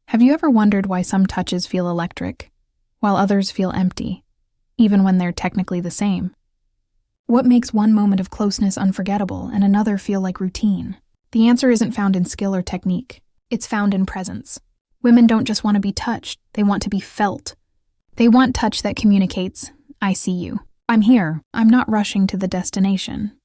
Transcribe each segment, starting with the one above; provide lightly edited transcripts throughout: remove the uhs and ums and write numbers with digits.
Have you ever wondered why some touches feel electric, while others feel empty, even when they're technically the same? What makes one moment of closeness unforgettable and another feel like routine? The answer isn't found in skill or technique. It's found in presence. Women don't just want to be touched, they want to be felt. They want touch that communicates, I see you. I'm here. I'm not rushing to the destination.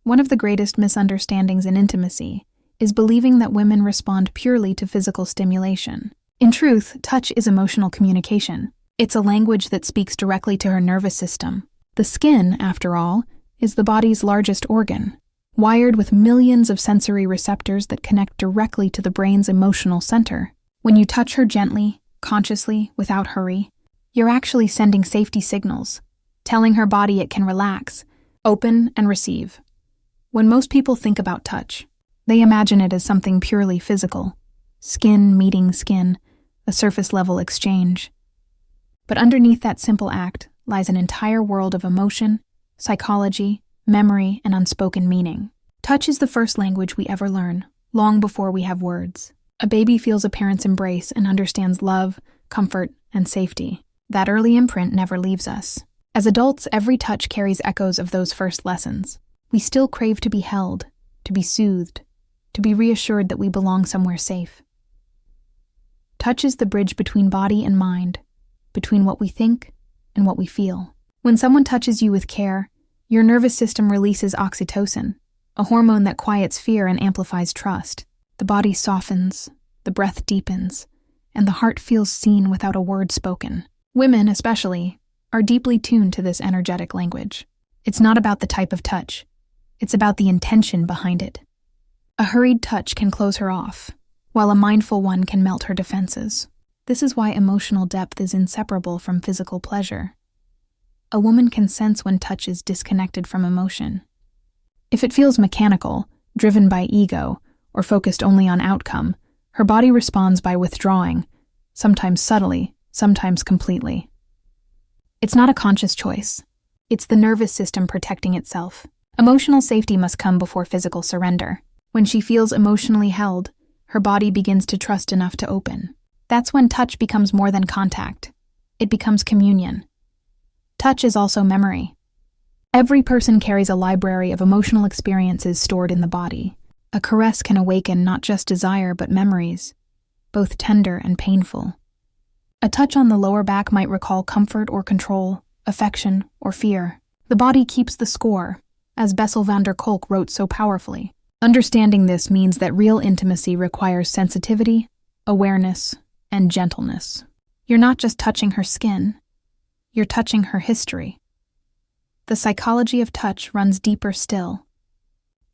One of the greatest misunderstandings in intimacy is believing that women respond purely to physical stimulation. In truth, touch is emotional communication. It's a language that speaks directly to her nervous system. The skin, after all, is the body's largest organ, wired with millions of sensory receptors that connect directly to the brain's emotional center. When you touch her gently, consciously, without hurry, you're actually sending safety signals, telling her body it can relax, open, and receive. When most people think about touch, they imagine it as something purely physical, skin meeting skin, a surface-level exchange. But underneath that simple act lies an entire world of emotion, psychology, memory, and unspoken meaning. Touch is the first language we ever learn, long before we have words. A baby feels a parent's embrace and understands love, comfort, and safety. That early imprint never leaves us. As adults, every touch carries echoes of those first lessons. We still crave to be held, to be soothed, to be reassured that we belong somewhere safe. Touch is the bridge between body and mind, between what we think and what we feel. When someone touches you with care, your nervous system releases oxytocin, a hormone that quiets fear and amplifies trust. The body softens, the breath deepens, and the heart feels seen without a word spoken. Women, especially, are deeply tuned to this energetic language. It's not about the type of touch. It's about the intention behind it. A hurried touch can close her off, while a mindful one can melt her defenses. This is why emotional depth is inseparable from physical pleasure. A woman can sense when touch is disconnected from emotion. If it feels mechanical, driven by ego, or focused only on outcome, her body responds by withdrawing, sometimes subtly, sometimes completely. It's not a conscious choice. It's the nervous system protecting itself. Emotional safety must come before physical surrender. When she feels emotionally held, her body begins to trust enough to open. That's when touch becomes more than contact. It becomes communion. Touch is also memory. Every person carries a library of emotional experiences stored in the body. A caress can awaken not just desire but memories, both tender and painful. A touch on the lower back might recall comfort or control, affection or fear. The body keeps the score, as Bessel van der Kolk wrote so powerfully. Understanding this means that real intimacy requires sensitivity, awareness, and gentleness. You're not just touching her skin, you're touching her history. The psychology of touch runs deeper still.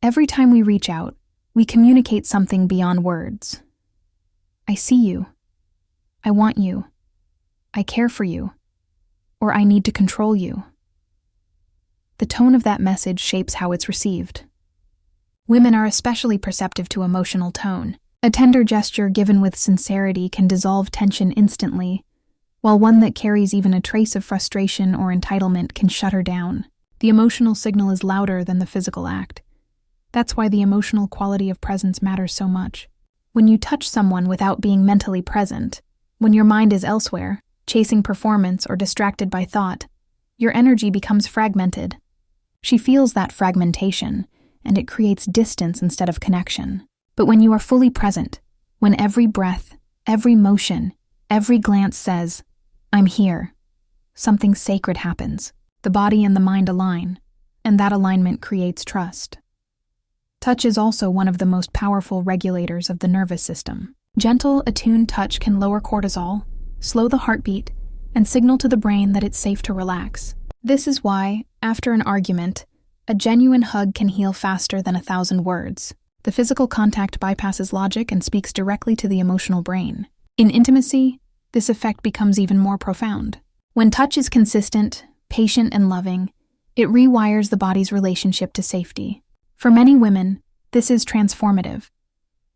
Every time we reach out, we communicate something beyond words. I see you. I want you. I care for you. Or I need to control you. The tone of that message shapes how it's received. Women are especially perceptive to emotional tone. A tender gesture given with sincerity can dissolve tension instantly, while one that carries even a trace of frustration or entitlement can shut her down. The emotional signal is louder than the physical act. That's why the emotional quality of presence matters so much. When you touch someone without being mentally present, when your mind is elsewhere, chasing performance or distracted by thought, your energy becomes fragmented. She feels that fragmentation, and it creates distance instead of connection. But when you are fully present, when every breath, every motion, every glance says, I'm here, something sacred happens. The body and the mind align, and that alignment creates trust. Touch is also one of the most powerful regulators of the nervous system. Gentle, attuned touch can lower cortisol, slow the heartbeat, and signal to the brain that it's safe to relax. This is why, after an argument, a genuine hug can heal faster than 1,000 words. The physical contact bypasses logic and speaks directly to the emotional brain. In intimacy, this effect becomes even more profound. When touch is consistent, patient, and loving, it rewires the body's relationship to safety. For many women, this is transformative.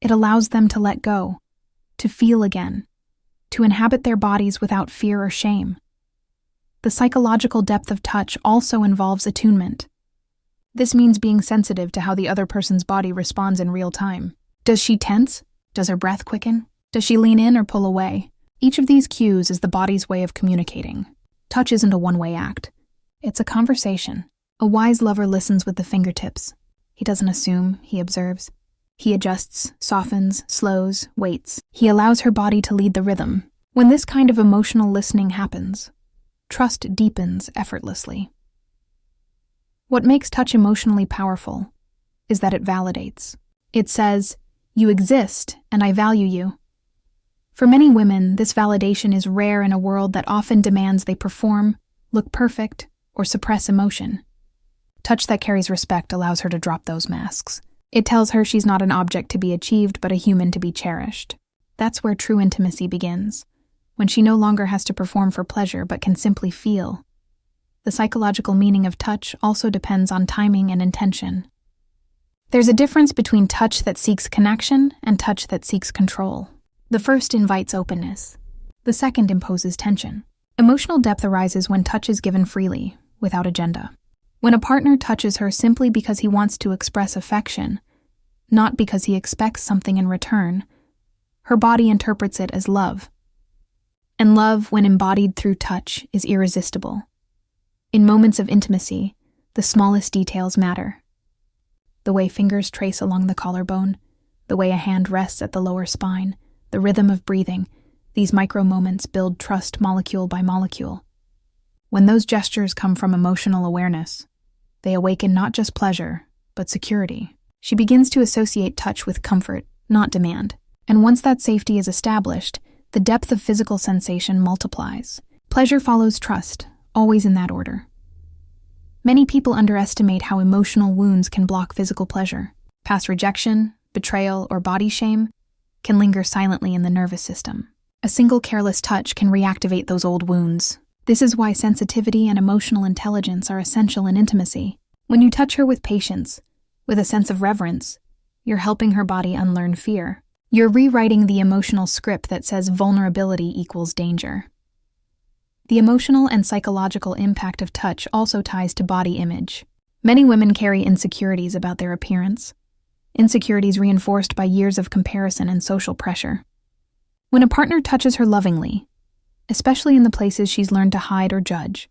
It allows them to let go, to feel again, to inhabit their bodies without fear or shame. The psychological depth of touch also involves attunement. This means being sensitive to how the other person's body responds in real time. Does she tense? Does her breath quicken? Does she lean in or pull away? Each of these cues is the body's way of communicating. Touch isn't a one-way act. It's a conversation. A wise lover listens with the fingertips. He doesn't assume, he observes. He adjusts, softens, slows, waits. He allows her body to lead the rhythm. When this kind of emotional listening happens, trust deepens effortlessly. What makes touch emotionally powerful is that it validates. It says, "You exist, and I value you." For many women, this validation is rare in a world that often demands they perform, look perfect, or suppress emotion. Touch that carries respect allows her to drop those masks. It tells her she's not an object to be achieved, but a human to be cherished. That's where true intimacy begins, when she no longer has to perform for pleasure but can simply feel. The psychological meaning of touch also depends on timing and intention. There's a difference between touch that seeks connection and touch that seeks control. The first invites openness. The second imposes tension. Emotional depth arises when touch is given freely, without agenda. When a partner touches her simply because he wants to express affection, not because he expects something in return, her body interprets it as love. And love, when embodied through touch, is irresistible. In moments of intimacy, the smallest details matter. The way fingers trace along the collarbone, the way a hand rests at the lower spine, the rhythm of breathing, these micro-moments build trust molecule by molecule. When those gestures come from emotional awareness, they awaken not just pleasure, but security. She begins to associate touch with comfort, not demand. And once that safety is established, the depth of physical sensation multiplies. Pleasure follows trust, always in that order. Many people underestimate how emotional wounds can block physical pleasure. Past rejection, betrayal, or body shame can linger silently in the nervous system. A single careless touch can reactivate those old wounds. This is why sensitivity and emotional intelligence are essential in intimacy. When you touch her with patience, with a sense of reverence, you're helping her body unlearn fear. You're rewriting the emotional script that says vulnerability equals danger. The emotional and psychological impact of touch also ties to body image. Many women carry insecurities about their appearance, insecurities reinforced by years of comparison and social pressure. When a partner touches her lovingly, especially in the places she's learned to hide or judge,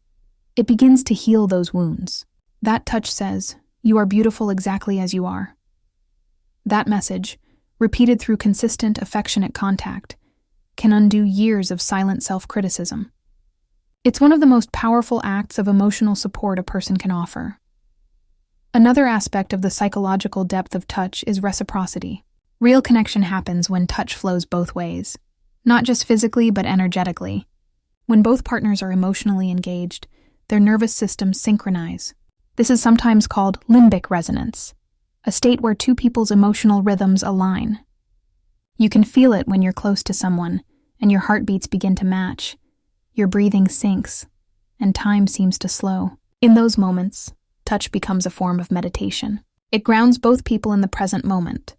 it begins to heal those wounds. That touch says, "You are beautiful exactly as you are." That message, repeated through consistent, affectionate contact, can undo years of silent self-criticism. It's one of the most powerful acts of emotional support a person can offer. Another aspect of the psychological depth of touch is reciprocity. Real connection happens when touch flows both ways, not just physically but energetically. When both partners are emotionally engaged, their nervous systems synchronize. This is sometimes called limbic resonance, a state where two people's emotional rhythms align. You can feel it when you're close to someone, and your heartbeats begin to match. Your breathing sinks, and time seems to slow. In those moments, touch becomes a form of meditation. It grounds both people in the present moment.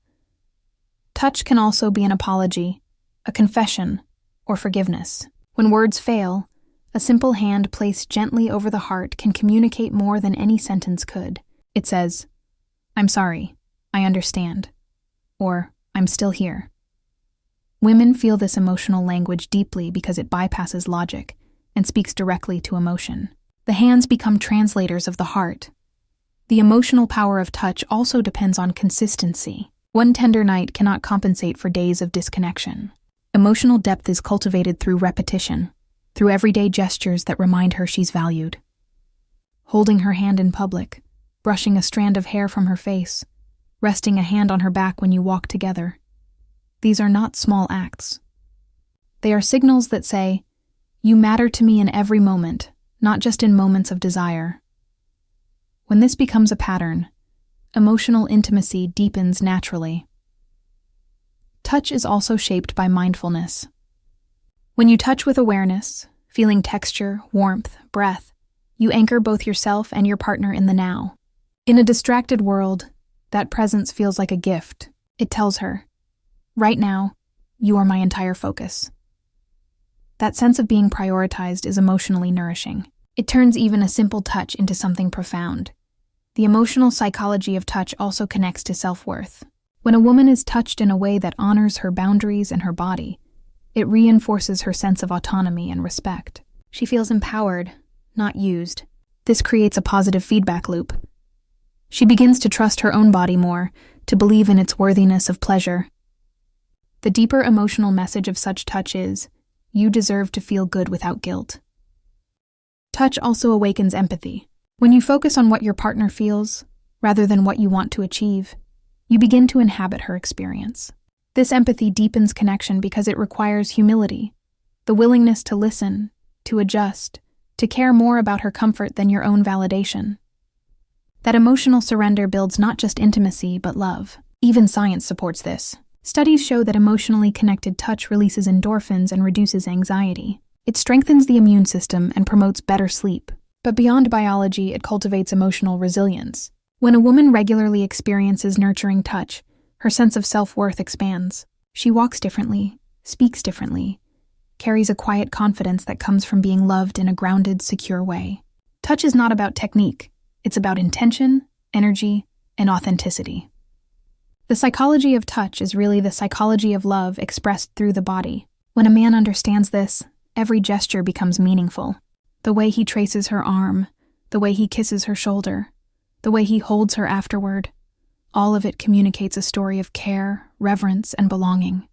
Touch can also be an apology, a confession, or forgiveness. When words fail, a simple hand placed gently over the heart can communicate more than any sentence could. It says, "I'm sorry, I understand," or "I'm still here." Women feel this emotional language deeply because it bypasses logic and speaks directly to emotion. The hands become translators of the heart. The emotional power of touch also depends on consistency. One tender night cannot compensate for days of disconnection. Emotional depth is cultivated through repetition, through everyday gestures that remind her she's valued. Holding her hand in public, brushing a strand of hair from her face, resting a hand on her back when you walk together. These are not small acts. They are signals that say, "You matter to me in every moment, not just in moments of desire." When this becomes a pattern, emotional intimacy deepens naturally. Touch is also shaped by mindfulness. When you touch with awareness, feeling texture, warmth, breath, you anchor both yourself and your partner in the now. In a distracted world, that presence feels like a gift. It tells her, "Right now, you are my entire focus." That sense of being prioritized is emotionally nourishing. It turns even a simple touch into something profound. The emotional psychology of touch also connects to self-worth. When a woman is touched in a way that honors her boundaries and her body, it reinforces her sense of autonomy and respect. She feels empowered, not used. This creates a positive feedback loop. She begins to trust her own body more, to believe in its worthiness of pleasure. The deeper emotional message of such touch is, you deserve to feel good without guilt. Touch also awakens empathy. When you focus on what your partner feels, rather than what you want to achieve, you begin to inhabit her experience. This empathy deepens connection because it requires humility, the willingness to listen, to adjust, to care more about her comfort than your own validation. That emotional surrender builds not just intimacy, but love. Even science supports this. Studies show that emotionally connected touch releases endorphins and reduces anxiety. It strengthens the immune system and promotes better sleep. But beyond biology, it cultivates emotional resilience. When a woman regularly experiences nurturing touch, her sense of self-worth expands. She walks differently, speaks differently, carries a quiet confidence that comes from being loved in a grounded, secure way. Touch is not about technique. It's about intention, energy, and authenticity. The psychology of touch is really the psychology of love expressed through the body. When a man understands this, every gesture becomes meaningful. The way he traces her arm, the way he kisses her shoulder, the way he holds her afterward, all of it communicates a story of care, reverence, and belonging.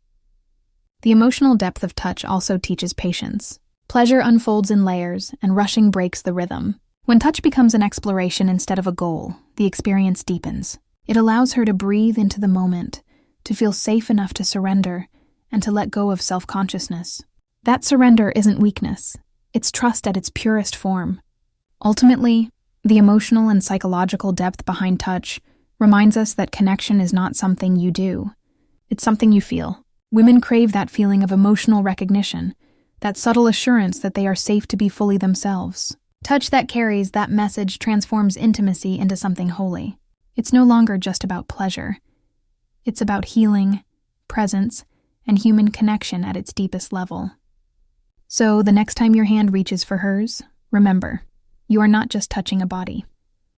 The emotional depth of touch also teaches patience. Pleasure unfolds in layers, and rushing breaks the rhythm. When touch becomes an exploration instead of a goal, the experience deepens. It allows her to breathe into the moment, to feel safe enough to surrender, and to let go of self-consciousness. That surrender isn't weakness. It's trust at its purest form. Ultimately, the emotional and psychological depth behind touch reminds us that connection is not something you do. It's something you feel. Women crave that feeling of emotional recognition, that subtle assurance that they are safe to be fully themselves. Touch that carries that message transforms intimacy into something holy. It's no longer just about pleasure. It's about healing, presence, and human connection at its deepest level. So, the next time your hand reaches for hers, remember, you are not just touching a body.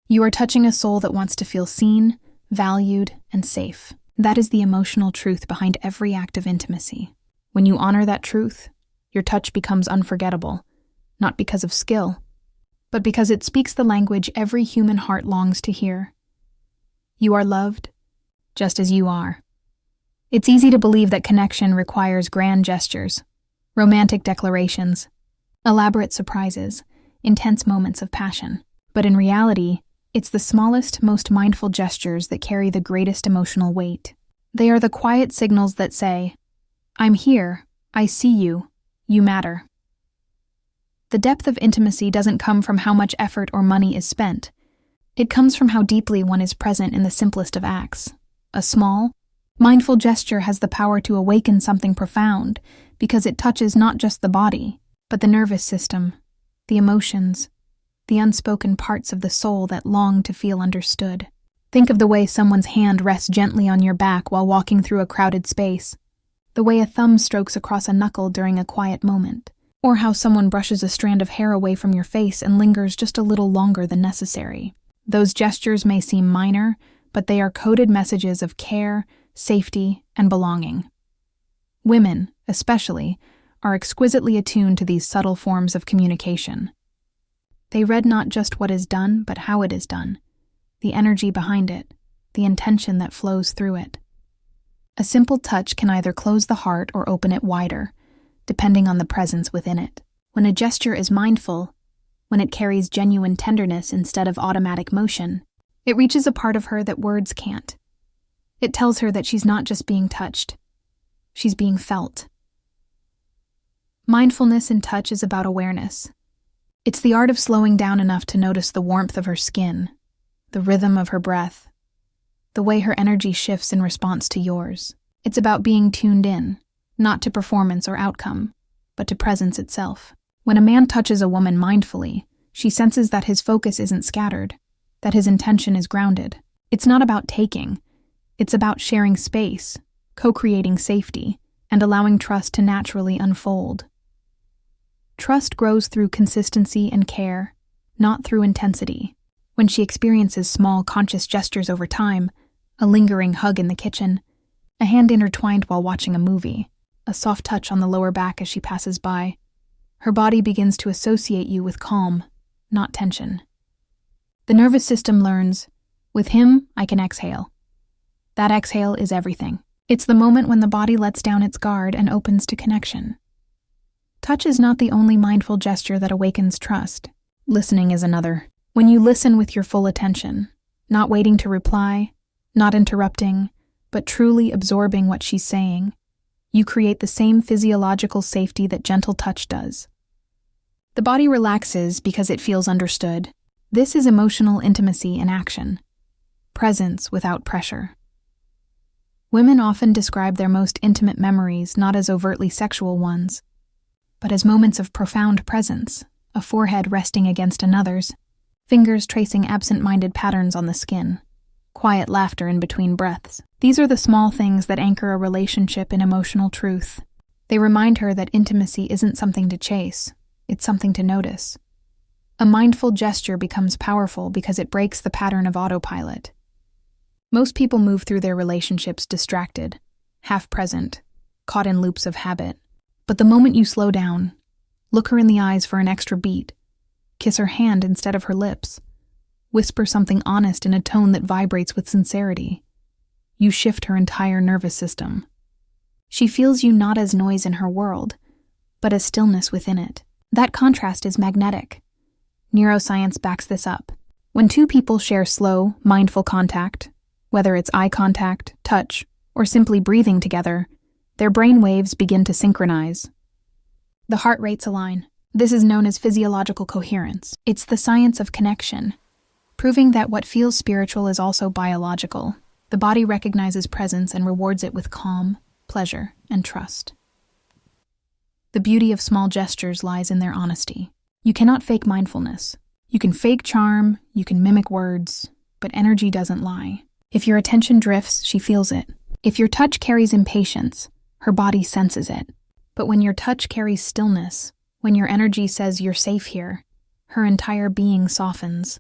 You are touching a soul that wants to feel seen, valued, and safe. That is the emotional truth behind every act of intimacy. When you honor that truth, your touch becomes unforgettable, not because of skill, but because it speaks the language every human heart longs to hear. You are loved, just as you are. It's easy to believe that connection requires grand gestures, romantic declarations, elaborate surprises, intense moments of passion. But in reality, it's the smallest, most mindful gestures that carry the greatest emotional weight. They are the quiet signals that say, I'm here, I see you, you matter. The depth of intimacy doesn't come from how much effort or money is spent. It comes from how deeply one is present in the simplest of acts. A small, mindful gesture has the power to awaken something profound because it touches not just the body, but the nervous system, the emotions, the unspoken parts of the soul that long to feel understood. Think of the way someone's hand rests gently on your back while walking through a crowded space, the way a thumb strokes across a knuckle during a quiet moment, or how someone brushes a strand of hair away from your face and lingers just a little longer than necessary. Those gestures may seem minor, but they are coded messages of care, safety, and belonging. Women, especially, are exquisitely attuned to these subtle forms of communication. They read not just what is done, but how it is done, the energy behind it, the intention that flows through it. A simple touch can either close the heart or open it wider, depending on the presence within it. When a gesture is mindful, when it carries genuine tenderness instead of automatic motion, it reaches a part of her that words can't. It tells her that she's not just being touched, she's being felt. Mindfulness in touch is about awareness. It's the art of slowing down enough to notice the warmth of her skin, the rhythm of her breath, the way her energy shifts in response to yours. It's about being tuned in, not to performance or outcome, but to presence itself. When a man touches a woman mindfully, she senses that his focus isn't scattered, that his intention is grounded. It's not about taking, it's about sharing space, co-creating safety, and allowing trust to naturally unfold. Trust grows through consistency and care, not through intensity. When she experiences small, conscious gestures over time, A lingering hug in the kitchen, a hand intertwined while watching a movie, a soft touch on the lower back as she passes by. Her body begins to associate you with calm, not tension. The nervous system learns, with him, I can exhale. That exhale is everything. It's the moment when the body lets down its guard and opens to connection. Touch is not the only mindful gesture that awakens trust. Listening is another. When you listen with your full attention, not waiting to reply, not interrupting, but truly absorbing what she's saying, you create the same physiological safety that gentle touch does. The body relaxes because it feels understood. This is emotional intimacy in action. Presence without pressure. Women often describe their most intimate memories not as overtly sexual ones, but as moments of profound presence, a forehead resting against another's, fingers tracing absent-minded patterns on the skin, quiet laughter in between breaths. These are the small things that anchor a relationship in emotional truth. They remind her that intimacy isn't something to chase, it's something to notice. A mindful gesture becomes powerful because it breaks the pattern of autopilot. Most people move through their relationships distracted, half-present, caught in loops of habit. But the moment you slow down, look her in the eyes for an extra beat, kiss her hand instead of her lips, whisper something honest in a tone that vibrates with sincerity, you shift her entire nervous system. She feels you not as noise in her world, but as stillness within it. That contrast is magnetic. Neuroscience backs this up. When two people share slow, mindful contact, whether it's eye contact, touch, or simply breathing together, their brain waves begin to synchronize. The heart rates align. This is known as physiological coherence. It's the science of connection, proving that what feels spiritual is also biological. The body recognizes presence and rewards it with calm, pleasure, and trust. The beauty of small gestures lies in their honesty. You cannot fake mindfulness. You can fake charm, you can mimic words, but energy doesn't lie. If your attention drifts, she feels it. If your touch carries impatience, her body senses it. But when your touch carries stillness, when your energy says you're safe here, her entire being softens.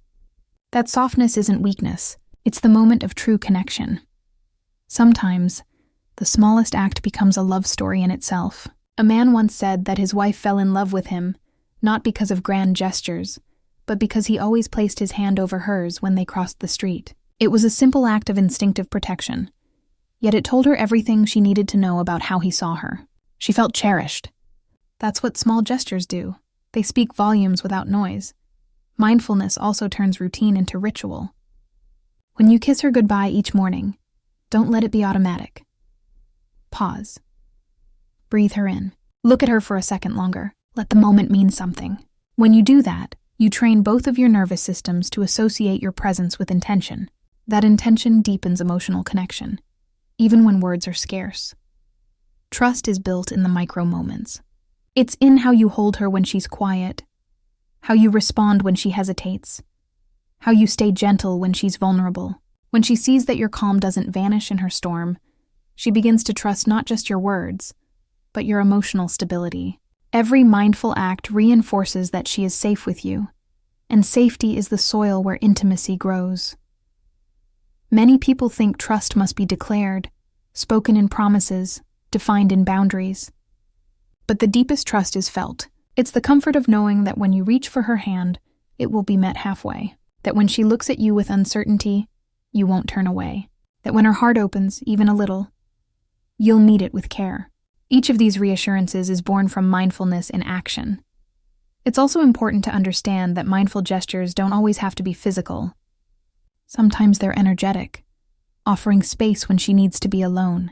That softness isn't weakness, it's the moment of true connection. Sometimes, the smallest act becomes a love story in itself. A man once said that his wife fell in love with him, not because of grand gestures, but because he always placed his hand over hers when they crossed the street. It was a simple act of instinctive protection, yet it told her everything she needed to know about how he saw her. She felt cherished. That's what small gestures do. They speak volumes without noise. Mindfulness also turns routine into ritual. When you kiss her goodbye each morning, don't let it be automatic. Pause. Breathe her in. Look at her for a second longer. Let the moment mean something. When you do that, you train both of your nervous systems to associate your presence with intention. That intention deepens emotional connection, even when words are scarce. Trust is built in the micro moments. It's in how you hold her when she's quiet, how you respond when she hesitates, how you stay gentle when she's vulnerable. When she sees that your calm doesn't vanish in her storm, she begins to trust not just your words, but your emotional stability. Every mindful act reinforces that she is safe with you, and safety is the soil where intimacy grows. Many people think trust must be declared, spoken in promises, defined in boundaries. But the deepest trust is felt. It's the comfort of knowing that when you reach for her hand, it will be met halfway. That when she looks at you with uncertainty, you won't turn away. That when her heart opens, even a little, you'll meet it with care. Each of these reassurances is born from mindfulness in action. It's also important to understand that mindful gestures don't always have to be physical. Sometimes they're energetic, offering space when she needs to be alone,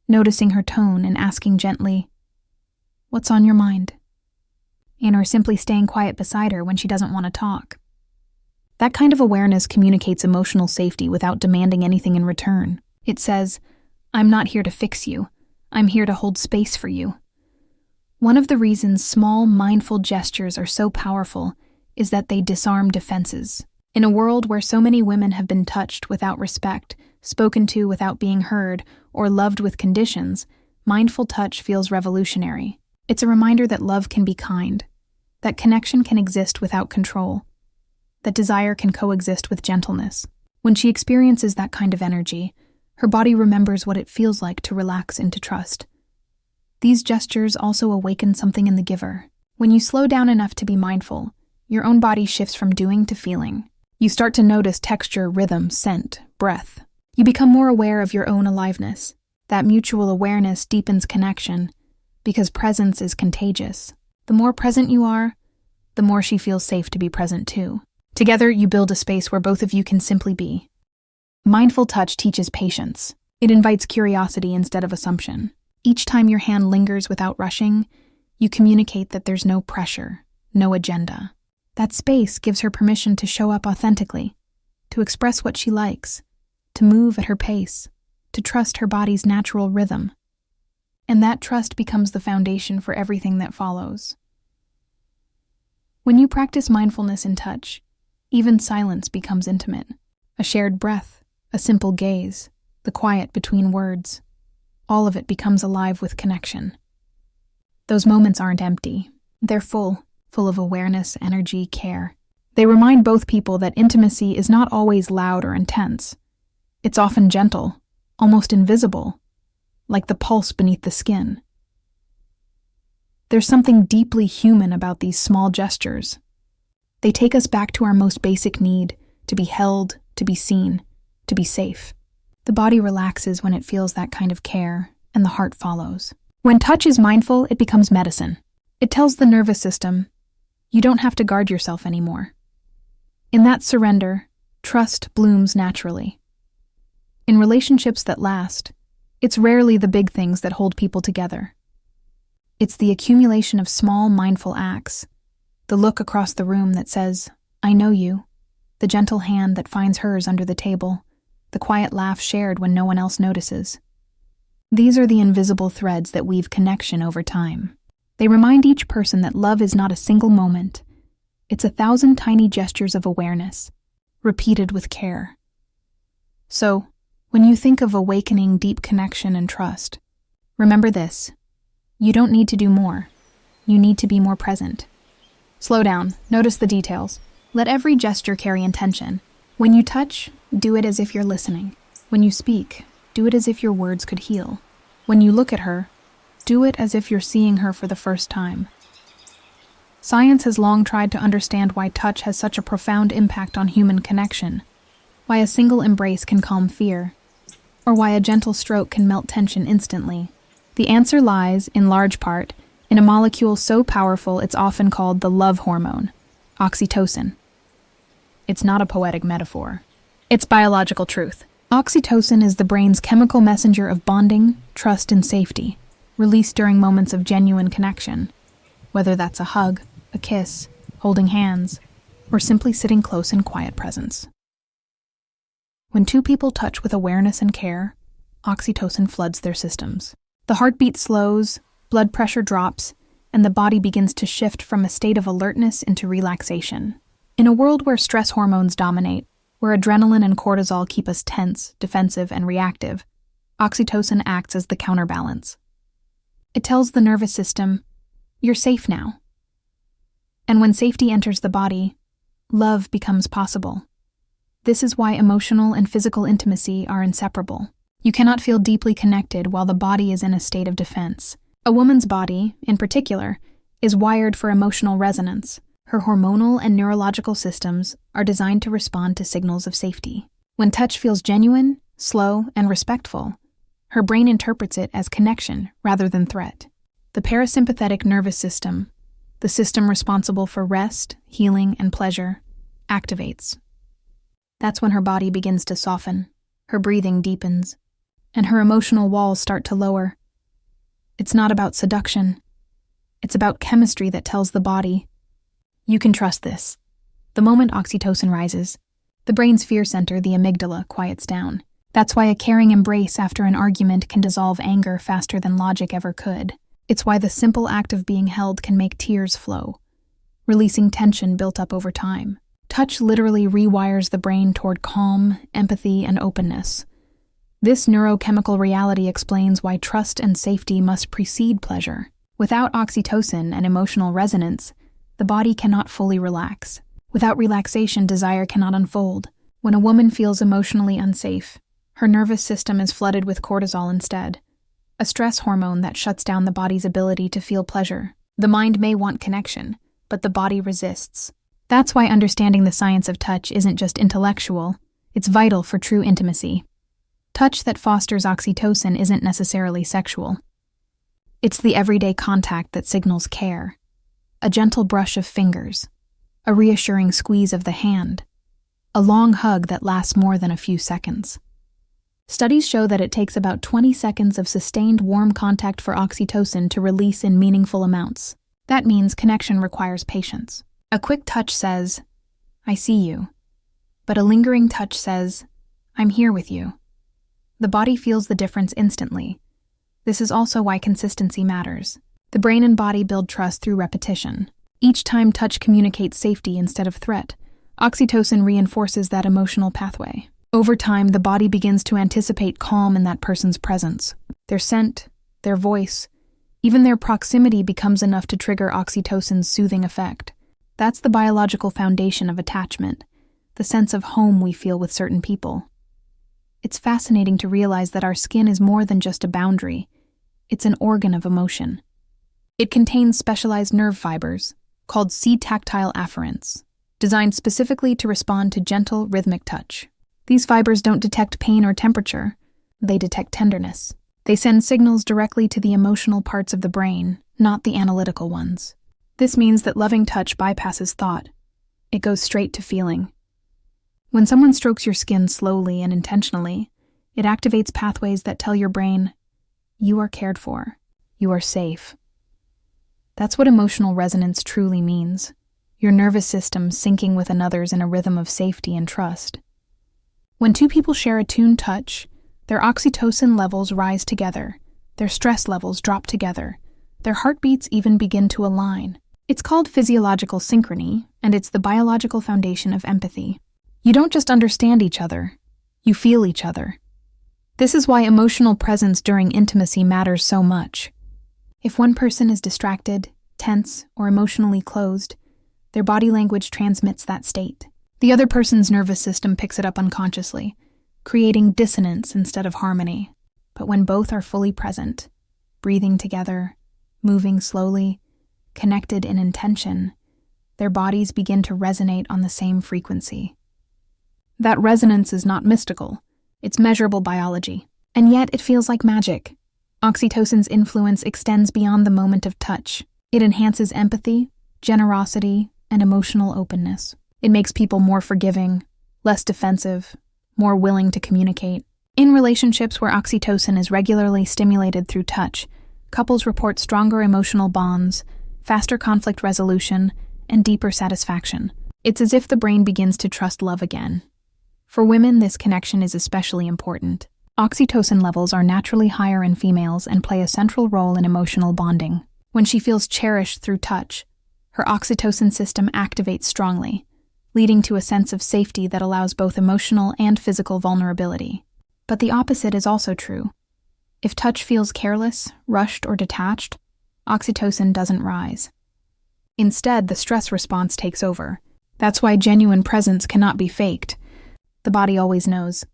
noticing her tone and asking gently, "What's on your mind?" Or simply staying quiet beside her when she doesn't want to talk. That kind of awareness communicates emotional safety without demanding anything in return. It says, "I'm not here to fix you. I'm here to hold space for you." One of the reasons small, mindful gestures are so powerful is that they disarm defenses. In a world where so many women have been touched without respect, spoken to without being heard, or loved with conditions, mindful touch feels revolutionary. It's a reminder that love can be kind, that connection can exist without control, that desire can coexist with gentleness. When she experiences that kind of energy, her body remembers what it feels like to relax into trust. These gestures also awaken something in the giver. When you slow down enough to be mindful, your own body shifts from doing to feeling. You start to notice texture, rhythm, scent, breath. You become more aware of your own aliveness. That mutual awareness deepens connection, because presence is contagious. The more present you are, the more she feels safe to be present too. Together, you build a space where both of you can simply be. Mindful touch teaches patience. It invites curiosity instead of assumption. Each time your hand lingers without rushing, you communicate that there's no pressure, no agenda. That space gives her permission to show up authentically, to express what she likes, to move at her pace, to trust her body's natural rhythm. And that trust becomes the foundation for everything that follows. When you practice mindfulness in touch, even silence becomes intimate. A shared breath, a simple gaze, the quiet between words, all of it becomes alive with connection. Those moments aren't empty. They're full of awareness, energy, care. They remind both people that intimacy is not always loud or intense. It's often gentle, almost invisible, like the pulse beneath the skin. There's something deeply human about these small gestures. They take us back to our most basic need, to be held, to be seen, to be safe. The body relaxes when it feels that kind of care, and the heart follows. When touch is mindful, it becomes medicine. It tells the nervous system, you don't have to guard yourself anymore. In that surrender, trust blooms naturally. In relationships that last, it's rarely the big things that hold people together. It's the accumulation of small, mindful acts, the look across the room that says, I know you, the gentle hand that finds hers under the table, the quiet laugh shared when no one else notices. These are the invisible threads that weave connection over time. They remind each person that love is not a single moment. It's 1,000 tiny gestures of awareness, repeated with care. So, when you think of awakening deep connection and trust, remember this. You don't need to do more. You need to be more present. Slow down. Notice the details. Let every gesture carry intention. When you touch, do it as if you're listening. When you speak, do it as if your words could heal. When you look at her, do it as if you're seeing her for the first time. Science has long tried to understand why touch has such a profound impact on human connection, why a single embrace can calm fear, or why a gentle stroke can melt tension instantly. The answer lies, in large part, in a molecule so powerful it's often called the love hormone, oxytocin. It's not a poetic metaphor. It's biological truth. Oxytocin is the brain's chemical messenger of bonding, trust, and safety, released during moments of genuine connection, whether that's a hug, a kiss, holding hands, or simply sitting close in quiet presence. When two people touch with awareness and care, oxytocin floods their systems. The heartbeat slows, blood pressure drops, and the body begins to shift from a state of alertness into relaxation. In a world where stress hormones dominate, where adrenaline and cortisol keep us tense, defensive, and reactive, oxytocin acts as the counterbalance. It tells the nervous system, you're safe now. And when safety enters the body, love becomes possible. This is why emotional and physical intimacy are inseparable. You cannot feel deeply connected while the body is in a state of defense. A woman's body, in particular, is wired for emotional resonance. Her hormonal and neurological systems are designed to respond to signals of safety. When touch feels genuine, slow, and respectful, her brain interprets it as connection rather than threat. The parasympathetic nervous system, the system responsible for rest, healing, and pleasure, activates. That's when her body begins to soften, her breathing deepens, and her emotional walls start to lower. It's not about seduction. It's about chemistry that tells the body, you can trust this. The moment oxytocin rises, the brain's fear center, the amygdala, quiets down. That's why a caring embrace after an argument can dissolve anger faster than logic ever could. It's why the simple act of being held can make tears flow, releasing tension built up over time. Touch literally rewires the brain toward calm, empathy, and openness. This neurochemical reality explains why trust and safety must precede pleasure. Without oxytocin and emotional resonance, the body cannot fully relax. Without relaxation, desire cannot unfold. When a woman feels emotionally unsafe, her nervous system is flooded with cortisol instead, a stress hormone that shuts down the body's ability to feel pleasure. The mind may want connection, but the body resists. That's why understanding the science of touch isn't just intellectual, it's vital for true intimacy. Touch that fosters oxytocin isn't necessarily sexual. It's the everyday contact that signals care. A gentle brush of fingers, a reassuring squeeze of the hand, a long hug that lasts more than a few seconds. Studies show that it takes about 20 seconds of sustained warm contact for oxytocin to release in meaningful amounts. That means connection requires patience. A quick touch says, "I see you," but a lingering touch says, "I'm here with you." The body feels the difference instantly. This is also why consistency matters. The brain and body build trust through repetition. Each time touch communicates safety instead of threat, oxytocin reinforces that emotional pathway. Over time, the body begins to anticipate calm in that person's presence. Their scent, their voice, even their proximity becomes enough to trigger oxytocin's soothing effect. That's the biological foundation of attachment, the sense of home we feel with certain people. It's fascinating to realize that our skin is more than just a boundary. It's an organ of emotion. It contains specialized nerve fibers, called C-tactile afferents, designed specifically to respond to gentle, rhythmic touch. These fibers don't detect pain or temperature. They detect tenderness. They send signals directly to the emotional parts of the brain, not the analytical ones. This means that loving touch bypasses thought. It goes straight to feeling. When someone strokes your skin slowly and intentionally, it activates pathways that tell your brain, "You are cared for. You are safe." That's what emotional resonance truly means. Your nervous system syncing with another's in a rhythm of safety and trust. When two people share attuned touch, their oxytocin levels rise together, their stress levels drop together, their heartbeats even begin to align. It's called physiological synchrony, and it's the biological foundation of empathy. You don't just understand each other, you feel each other. This is why emotional presence during intimacy matters so much. If one person is distracted, tense, or emotionally closed, their body language transmits that state. The other person's nervous system picks it up unconsciously, creating dissonance instead of harmony. But when both are fully present, breathing together, moving slowly, connected in intention, their bodies begin to resonate on the same frequency. That resonance is not mystical, it's measurable biology. And yet it feels like magic. Oxytocin's influence extends beyond the moment of touch. It enhances empathy, generosity, and emotional openness. It makes people more forgiving, less defensive, more willing to communicate. In relationships where oxytocin is regularly stimulated through touch, couples report stronger emotional bonds, faster conflict resolution, and deeper satisfaction. It's as if the brain begins to trust love again. For women, this connection is especially important. Oxytocin levels are naturally higher in females and play a central role in emotional bonding. When she feels cherished through touch, her oxytocin system activates strongly, leading to a sense of safety that allows both emotional and physical vulnerability. But the opposite is also true. If touch feels careless, rushed, or detached, oxytocin doesn't rise. Instead, the stress response takes over. That's why genuine presence cannot be faked. The body always knows.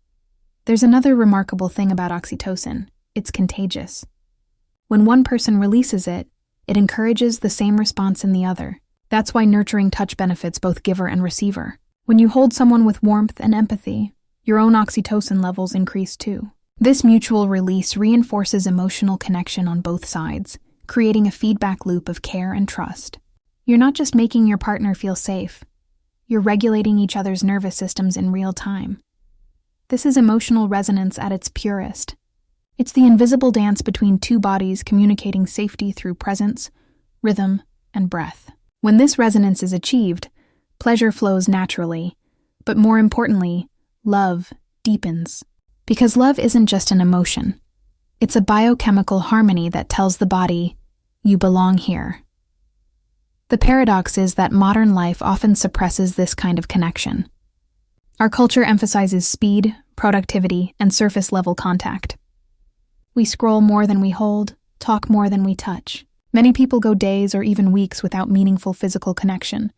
There's another remarkable thing about oxytocin. It's contagious. When one person releases it, it encourages the same response in the other. That's why nurturing touch benefits both giver and receiver. When you hold someone with warmth and empathy, your own oxytocin levels increase too. This mutual release reinforces emotional connection on both sides, creating a feedback loop of care and trust. You're not just making your partner feel safe, you're regulating each other's nervous systems in real time. This is emotional resonance at its purest. It's the invisible dance between two bodies communicating safety through presence, rhythm, and breath. When this resonance is achieved, pleasure flows naturally, but more importantly, love deepens. Because love isn't just an emotion. It's a biochemical harmony that tells the body, "You belong here." The paradox is that modern life often suppresses this kind of connection. Our culture emphasizes speed, productivity, and surface-level contact. We scroll more than we hold, talk more than we touch. Many people go days or even weeks without meaningful physical connection,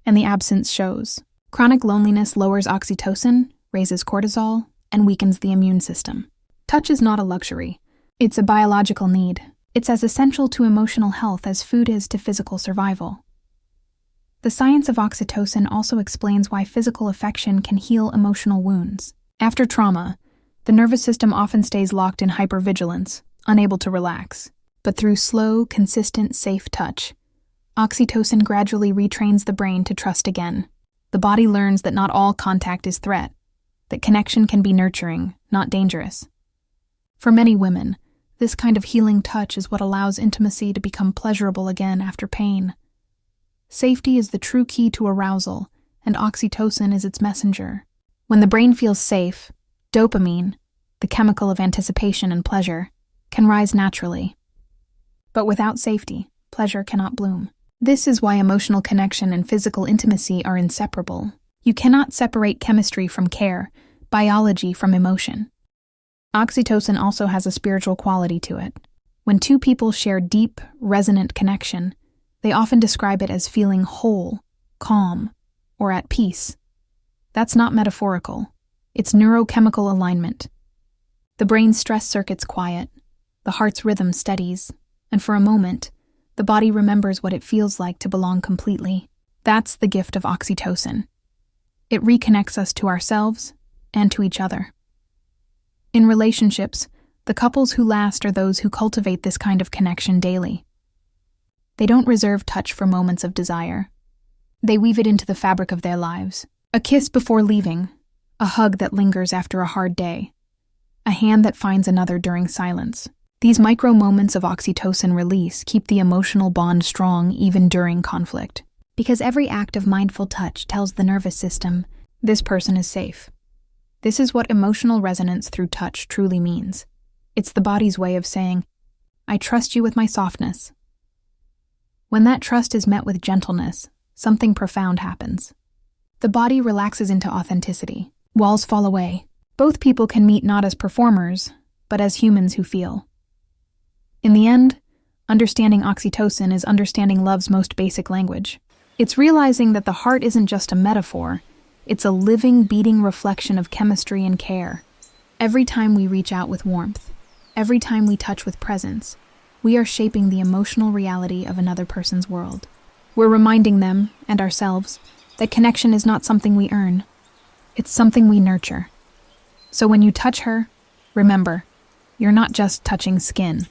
and the absence shows. Chronic loneliness lowers oxytocin, raises cortisol, and weakens the immune system. Touch is not a luxury. It's a biological need. It's as essential to emotional health as food is to physical survival. The science of oxytocin also explains why physical affection can heal emotional wounds. After trauma, the nervous system often stays locked in hypervigilance, unable to relax. But through slow, consistent, safe touch, oxytocin gradually retrains the brain to trust again. The body learns that not all contact is threat, that connection can be nurturing, not dangerous. For many women, this kind of healing touch is what allows intimacy to become pleasurable again after pain. Safety is the true key to arousal, and oxytocin is its messenger. When the brain feels safe, dopamine, the chemical of anticipation and pleasure, can rise naturally. But without safety, pleasure cannot bloom. This is why emotional connection and physical intimacy are inseparable. You cannot separate chemistry from care, biology from emotion. Oxytocin also has a spiritual quality to it. When two people share deep, resonant connection, they often describe it as feeling whole, calm, or at peace. That's not metaphorical. It's neurochemical alignment. The brain's stress circuits quiet, the heart's rhythm steadies, and for a moment, the body remembers what it feels like to belong completely. That's the gift of oxytocin. It reconnects us to ourselves and to each other. In relationships, the couples who last are those who cultivate this kind of connection daily. They don't reserve touch for moments of desire. They weave it into the fabric of their lives. A kiss before leaving, a hug that lingers after a hard day, a hand that finds another during silence. These micro moments of oxytocin release keep the emotional bond strong even during conflict. Because every act of mindful touch tells the nervous system, this person is safe. This is what emotional resonance through touch truly means. It's the body's way of saying, I trust you with my softness. When that trust is met with gentleness, something profound happens. The body relaxes into authenticity. Walls fall away. Both people can meet not as performers, but as humans who feel. In the end, understanding oxytocin is understanding love's most basic language. It's realizing that the heart isn't just a metaphor, it's a living, beating reflection of chemistry and care. Every time we reach out with warmth, every time we touch with presence, we are shaping the emotional reality of another person's world. We're reminding them, and ourselves, that connection is not something we earn. It's something we nurture. So when you touch her, remember, you're not just touching skin.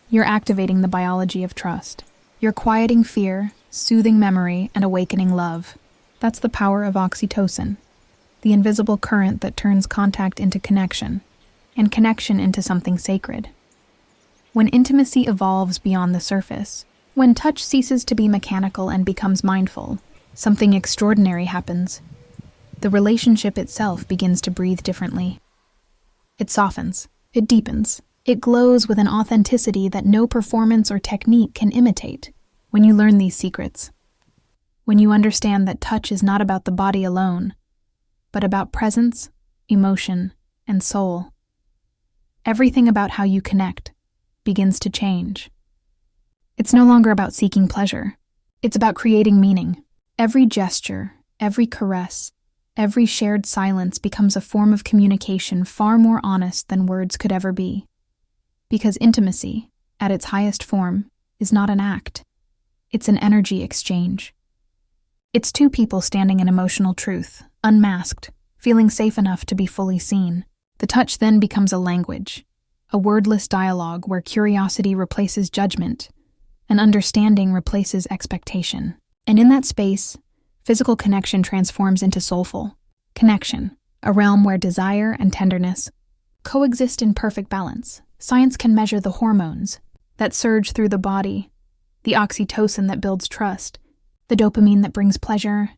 You're activating the biology of trust. You're quieting fear, soothing memory, and awakening love. That's the power of oxytocin, the invisible current that turns contact into connection, and connection into something sacred. When intimacy evolves beyond the surface, when touch ceases to be mechanical and becomes mindful, something extraordinary happens. The relationship itself begins to breathe differently. It softens, it deepens, it glows with an authenticity that no performance or technique can imitate. When you learn these secrets, when you understand that touch is not about the body alone, but about presence, emotion, and soul, everything about how you connect begins to change. It's no longer about seeking pleasure. It's about creating meaning. Every gesture, every caress, every shared silence becomes a form of communication far more honest than words could ever be. Because intimacy, at its highest form, is not an act. It's an energy exchange. It's two people standing in emotional truth, unmasked, feeling safe enough to be fully seen. The touch then becomes a language, a wordless dialogue where curiosity replaces judgment, and understanding replaces expectation. And in that space, physical connection transforms into soulful connection, a realm where desire and tenderness coexist in perfect balance. Science can measure the hormones that surge through the body, the oxytocin that builds trust, the dopamine that brings pleasure,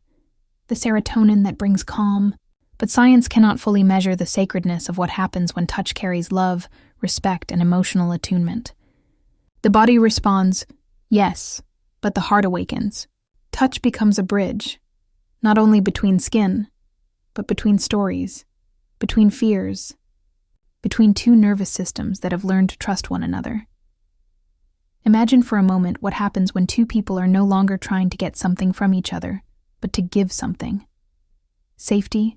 the serotonin that brings calm. But science cannot fully measure the sacredness of what happens when touch carries love, respect, and emotional attunement. The body responds, yes, but the heart awakens. Touch becomes a bridge, not only between skin, but between stories, between fears, between two nervous systems that have learned to trust one another. Imagine for a moment what happens when two people are no longer trying to get something from each other, but to give something. Safety,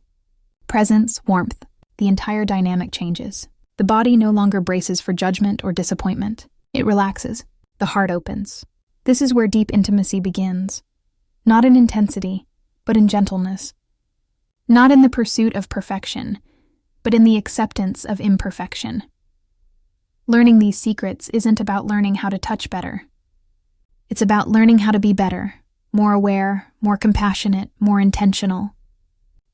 Presence, warmth, the entire dynamic changes. The body no longer braces for judgment or disappointment. It relaxes. The heart opens. This is where deep intimacy begins. Not in intensity, but in gentleness. Not in the pursuit of perfection, but in the acceptance of imperfection. Learning these secrets isn't about learning how to touch better. It's about learning how to be better, more aware, more compassionate, more intentional.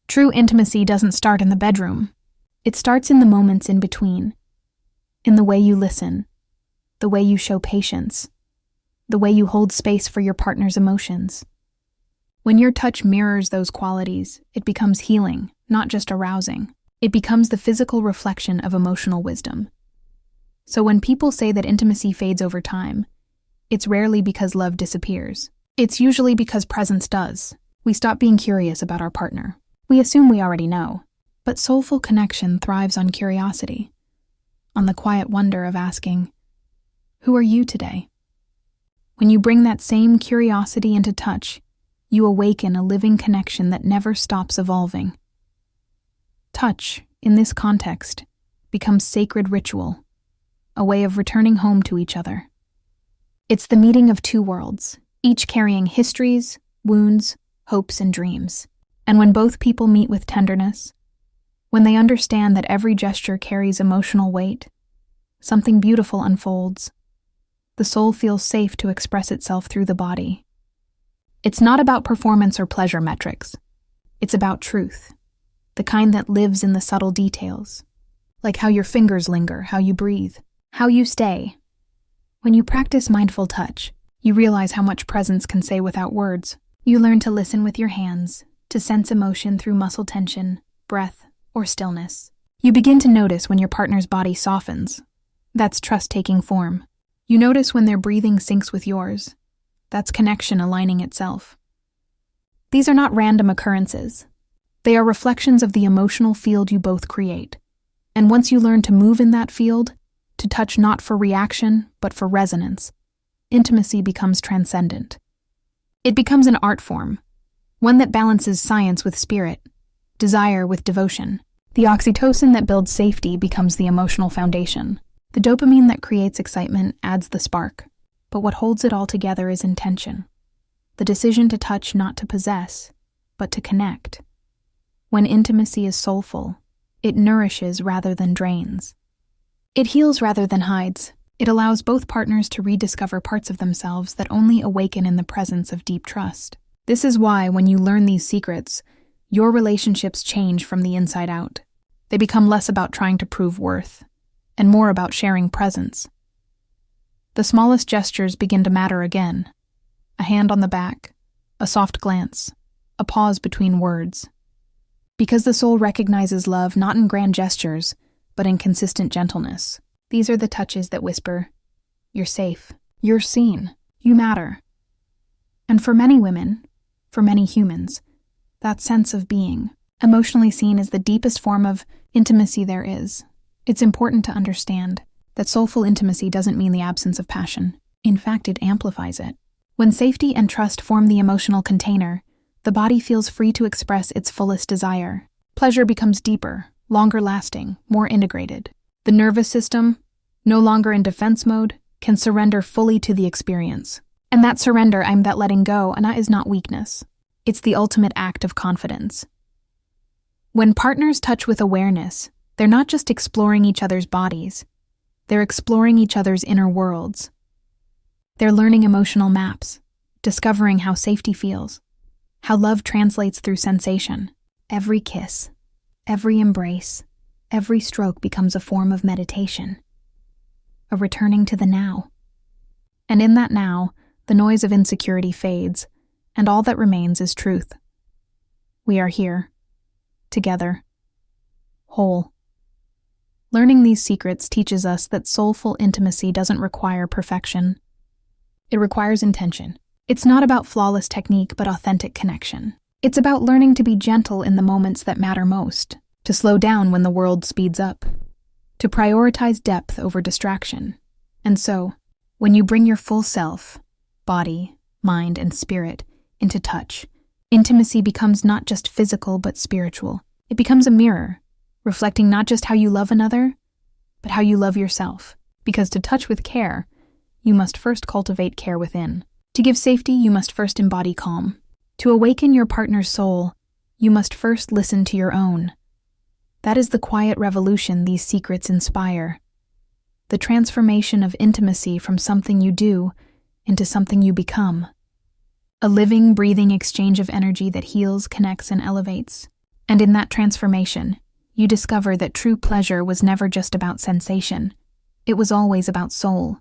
True intimacy doesn't start in the bedroom. It starts in the moments in between, in the way you listen, the way you show patience, the way you hold space for your partner's emotions. When your touch mirrors those qualities, it becomes healing, not just arousing. It becomes the physical reflection of emotional wisdom. So when people say that intimacy fades over time, it's rarely because love disappears. It's usually because presence does. We stop being curious about our partner. We assume we already know. But soulful connection thrives on curiosity, on the quiet wonder of asking, "Who are you today?" When you bring that same curiosity into touch, you awaken a living connection that never stops evolving. Touch, in this context, becomes sacred ritual, a way of returning home to each other. It's the meeting of two worlds, each carrying histories, wounds, hopes, and dreams. And when both people meet with tenderness, when they understand that every gesture carries emotional weight, something beautiful unfolds. The soul feels safe to express itself through the body. It's not about performance or pleasure metrics. It's about truth, the kind that lives in the subtle details, like how your fingers linger, how you breathe, how you stay. When you practice mindful touch, you realize how much presence can say without words. You learn to listen with your hands, to sense emotion through muscle tension, breath, or stillness. You begin to notice when your partner's body softens. That's trust taking form. You notice when their breathing syncs with yours. That's connection aligning itself. These are not random occurrences. They are reflections of the emotional field you both create. And once you learn to move in that field, to touch not for reaction, but for resonance, intimacy becomes transcendent. It becomes an art form, one that balances science with spirit, desire with devotion. The oxytocin that builds safety becomes the emotional foundation. The dopamine that creates excitement adds the spark. But what holds it all together is intention. The decision to touch not to possess, but to connect. When intimacy is soulful, it nourishes rather than drains. It heals rather than hides. It allows both partners to rediscover parts of themselves that only awaken in the presence of deep trust. This is why, when you learn these secrets, your relationships change from the inside out. They become less about trying to prove worth, and more about sharing presence. The smallest gestures begin to matter again. A hand on the back, a soft glance, a pause between words. Because the soul recognizes love not in grand gestures, but in consistent gentleness. These are the touches that whisper, "You're safe, you're seen, you matter." And for many women, for many humans, that sense of being, emotionally seen, is the deepest form of intimacy there is. It's important to understand that soulful intimacy doesn't mean the absence of passion. In fact, it amplifies it. When safety and trust form the emotional container, the body feels free to express its fullest desire. Pleasure becomes deeper, longer lasting, more integrated. The nervous system, no longer in defense mode, can surrender fully to the experience. And that surrender, that letting go, and that is not weakness. It's the ultimate act of confidence. When partners touch with awareness, they're not just exploring each other's bodies, they're exploring each other's inner worlds. They're learning emotional maps, discovering how safety feels, how love translates through sensation. Every kiss, every embrace, every stroke becomes a form of meditation, a returning to the now. And in that now, the noise of insecurity fades, and all that remains is truth. We are here, together, whole. Learning these secrets teaches us that soulful intimacy doesn't require perfection. It requires intention. It's not about flawless technique, but authentic connection. It's about learning to be gentle in the moments that matter most, to slow down when the world speeds up, to prioritize depth over distraction. And so, when you bring your full self, body, mind, and spirit, into touch, intimacy becomes not just physical but spiritual. It becomes a mirror, reflecting not just how you love another, but how you love yourself. Because to touch with care, you must first cultivate care within. To give safety, you must first embody calm. To awaken your partner's soul, you must first listen to your own. That is the quiet revolution these secrets inspire. The transformation of intimacy from something you do into something you become. A living, breathing exchange of energy that heals, connects, and elevates. And in that transformation, you discover that true pleasure was never just about sensation. It was always about soul.